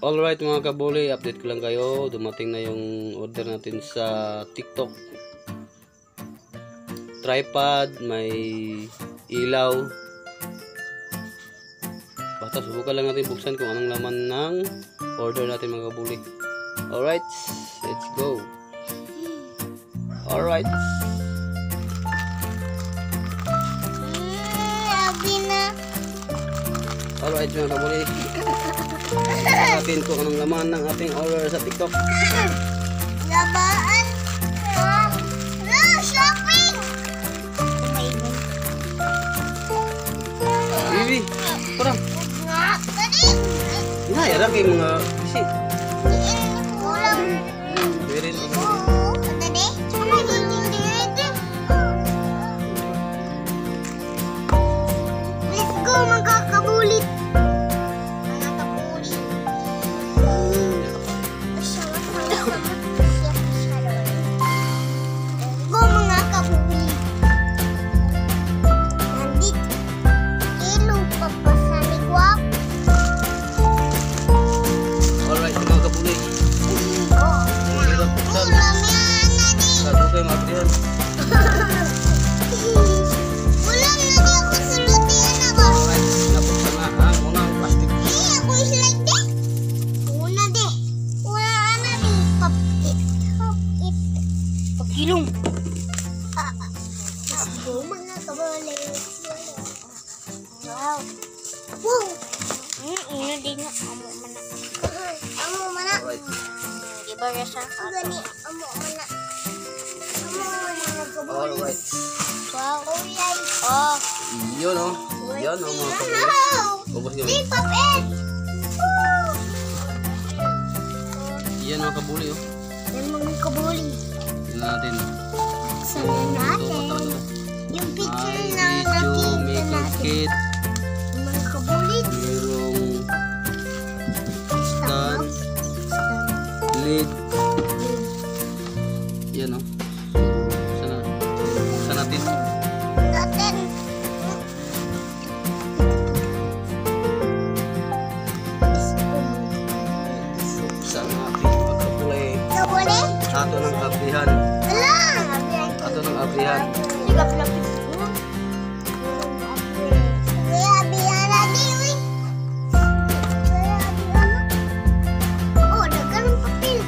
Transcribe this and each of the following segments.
Alright mga kabuli, update ko lang kayo. Dumating na yung order natin sa TikTok. Tripod, may ilaw. Basta subukan lang natin buksan kung anong laman ng order natin mga kabuli. Alright, let's go. Alright. Alright mga kabuli. Natin kung anong laman ng ating order sa TikTok. Labaan. Shopping. Bibi, kurang. Nah, ya lagi mga isi. Birin. Let's go mga kabulit. Ilong. Let's go mga kabuli. Wow. Wow. Ini din nga amo mana. Amo mana. Di ba sa gani amo mana. Amo mana kabuli. Alright. Wow. Oh. Yun oh. Yan oh mga kabuli. Ubos nyo. Di pop it. Yan mga kabuli oh. Yan mga kabuli. Natin. Saan natin? Yung picture na nakita natin. Yung mga kabulit. Merong stand, lid. Yan o. Sana natin. Natin. Sa ating pagkapulay. Kabuli? Ato ng abrihan. Ala! Ato ng abrihan. Hindi ka pala picture. Kuya, abihan na di, uy. Kuya, abihan na. Oh, dagan ng papel.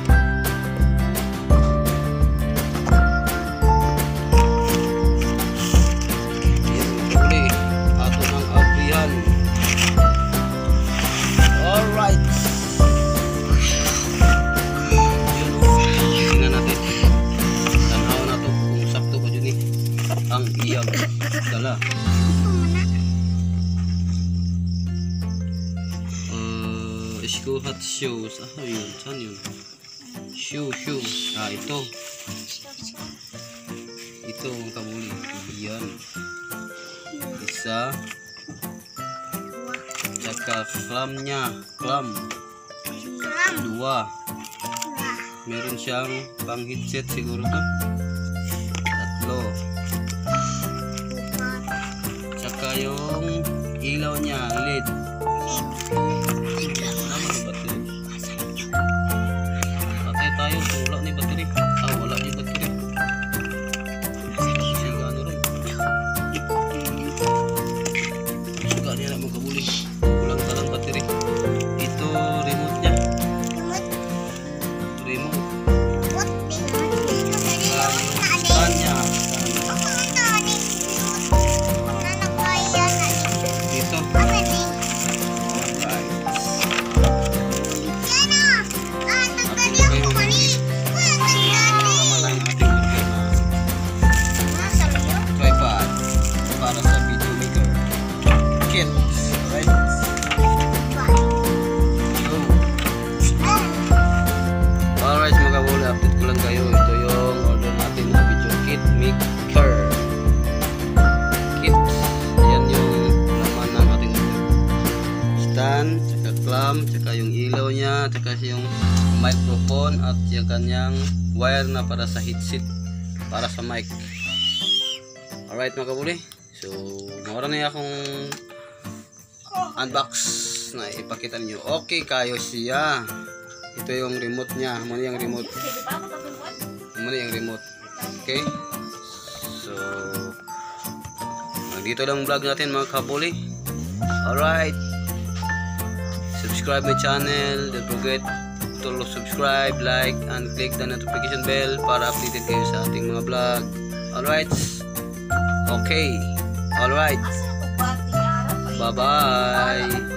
Yan pagkapulay. Ato ng abrihan. Alright. Ang iyang dala. School hat shoes. Ah, yun. Saan yun? Shoe. Ah, ito. Ito ang kabuli. Yan. Isa. Tsaka clam niya. Clam. Dua. Meron siyang pang headset siguro to. Tatlo. Tsaka yung ilaw niya, LED. Patay tayo kung wala ni battery. Ah, wala ni battery. Siga ano rin. Siga niya na magkabuli. Kulang talang battery. Ito remote niya. Remote. Stand niya. Dito. Tripod para sa video maker. Kit. Right? Go. Alright mga kabuli, update ko lang kayo. Ito yung order natin na video kit maker. Kit. Yan yung laman ng ating order. Stand, tsaka clamp, tsaka yung ilaw niya, tsaka yung microphone at yung kanyang wire na para sa headset, para sa mic. Alright mga kabuli. So, mawala na akong unbox Tapos na ipakita niyo. Okay kayo siya. Ito yung remote niya. Muna yung remote. Muna yung remote. Okay? So, dito lang vlog natin mga kabuli. Alright. Subscribe my channel. Don't forget to subscribe, like, and click the notification bell para updated kayo sa ating mga vlog. Alright. Okay. Alright. Bye-bye.